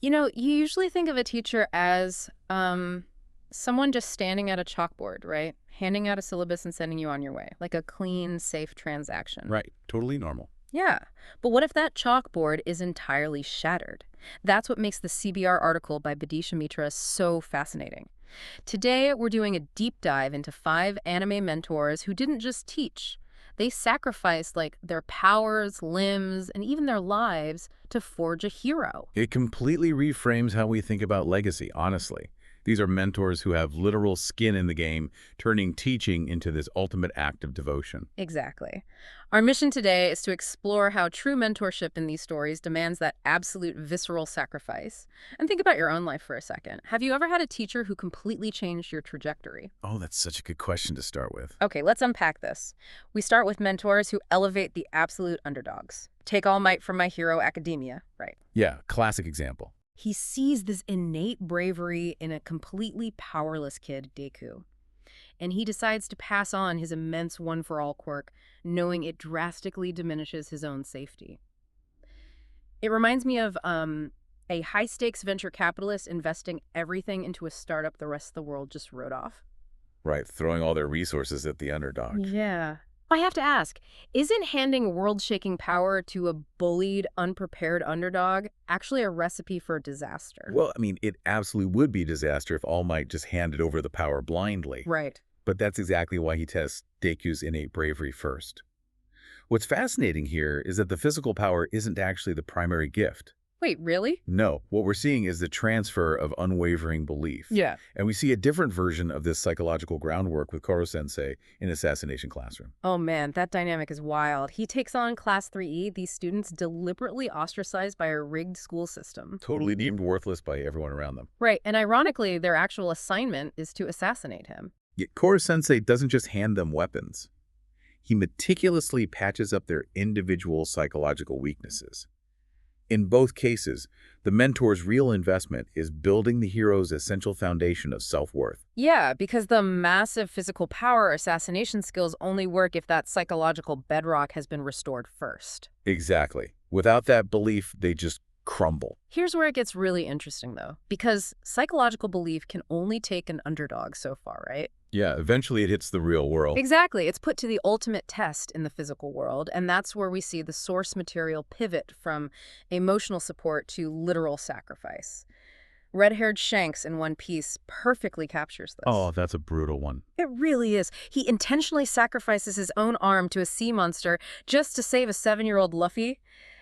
You usually think of a teacher as someone just standing at a chalkboard, right? Handing out a syllabus and sending you on your way, like a clean, safe transaction. Right. Totally normal. Yeah. But what if that chalkboard is entirely shattered? That's what makes the CBR article by Bidisha Mitra so fascinating. Today, we're doing a deep dive into 5 anime mentors who didn't just teach. They sacrificed, like, their powers, limbs, and even their lives to forge a hero. It completely reframes how we think about legacy, honestly. These are mentors who have literal skin in the game, turning teaching into this ultimate act of devotion. Exactly. Our mission today is to explore how true mentorship in these stories demands that absolute visceral sacrifice. And think about your own life for a second. Have you ever had a teacher who completely changed your trajectory? Oh, that's such a good question to start with. Okay, let's unpack this. We start with mentors who elevate the absolute underdogs. Take All Might from My Hero Academia, right? Yeah, classic example. He sees this innate bravery in a completely powerless kid, Deku. And he decides to pass on his immense one-for-all quirk, knowing it drastically diminishes his own safety. It reminds me of a high-stakes venture capitalist investing everything into a startup the rest of the world just wrote off. Right, throwing all their resources at the underdog. Yeah. I have to ask, isn't handing world-shaking power to a bullied, unprepared underdog actually a recipe for disaster? Well, I mean, it absolutely would be a disaster if All Might just handed over the power blindly. Right. But that's exactly why he tests Deku's innate bravery first. What's fascinating here is that the physical power isn't actually the primary gift. Wait, really? No, what we're seeing is the transfer of unwavering belief. Yeah. And we see a different version of this psychological groundwork with Koro-sensei in Assassination Classroom. Oh man, that dynamic is wild. He takes on Class 3E, these students deliberately ostracized by a rigged school system. Totally deemed worthless by everyone around them. Right, and ironically, their actual assignment is to assassinate him. Yet Koro-sensei doesn't just hand them weapons. He meticulously patches up their individual psychological weaknesses. In both cases, the mentor's real investment is building the hero's essential foundation of self-worth. Yeah, because the massive physical power assassination skills only work if that psychological bedrock has been restored first. Exactly. Without that belief, they just crumble. Here's where it gets really interesting, though, because psychological belief can only take an underdog so far, right? Yeah, eventually it hits the real world. Exactly. It's put to the ultimate test in the physical world, and that's where we see the source material pivot from emotional support to literal sacrifice. Red-haired Shanks in One Piece perfectly captures this. Oh, that's a brutal one. It really is. He intentionally sacrifices his own arm to a sea monster just to save a 7-year-old Luffy,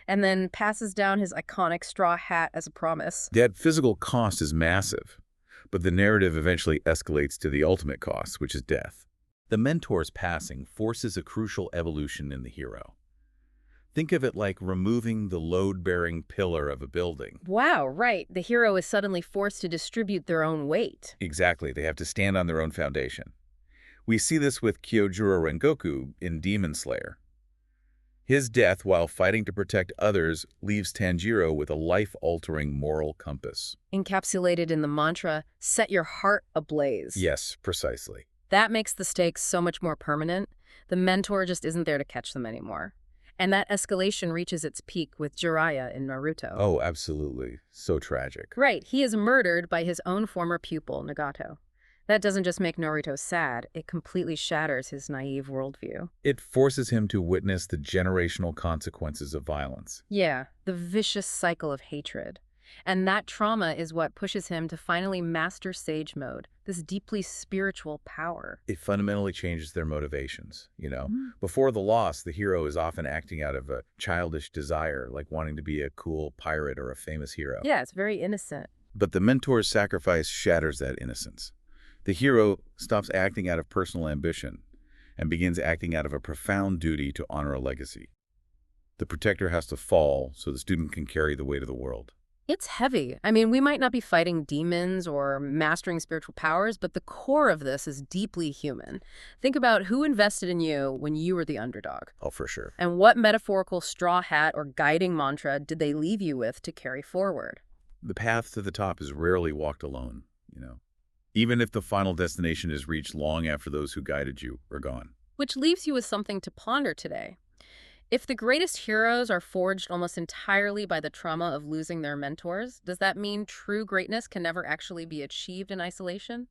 and then passes down his iconic straw hat as a promise. That physical cost is massive, but the narrative eventually escalates to the ultimate cost, which is death. The mentor's passing forces a crucial evolution in the hero. Think of it like removing the load-bearing pillar of a building. Wow, right. The hero is suddenly forced to distribute their own weight. Exactly, they have to stand on their own foundation. We see this with Kyojuro Rengoku in Demon Slayer. His death while fighting to protect others leaves Tanjiro with a life-altering moral compass. Encapsulated in the mantra, set your heart ablaze. Yes, precisely. That makes the stakes so much more permanent. The mentor just isn't there to catch them anymore. And that escalation reaches its peak with Jiraiya in Naruto. Oh, absolutely. So tragic. Right, he is murdered by his own former pupil, Nagato. That doesn't just make Naruto sad, it completely shatters his naive worldview. It forces him to witness the generational consequences of violence. Yeah, the vicious cycle of hatred. And that trauma is what pushes him to finally master Sage Mode, this deeply spiritual power. It fundamentally changes their motivations, Before the loss, the hero is often acting out of a childish desire, like wanting to be a cool pirate or a famous hero. Yeah, it's very innocent. But the mentor's sacrifice shatters that innocence. The hero stops acting out of personal ambition and begins acting out of a profound duty to honor a legacy. The protector has to fall so the student can carry the weight of the world. It's heavy. I mean, we might not be fighting demons or mastering spiritual powers, but the core of this is deeply human. Think about who invested in you when you were the underdog. Oh, for sure. And what metaphorical straw hat or guiding mantra did they leave you with to carry forward? The path to the top is rarely walked alone, Even if the final destination is reached long after those who guided you are gone. Which leaves you with something to ponder today. If the greatest heroes are forged almost entirely by the trauma of losing their mentors, does that mean true greatness can never actually be achieved in isolation?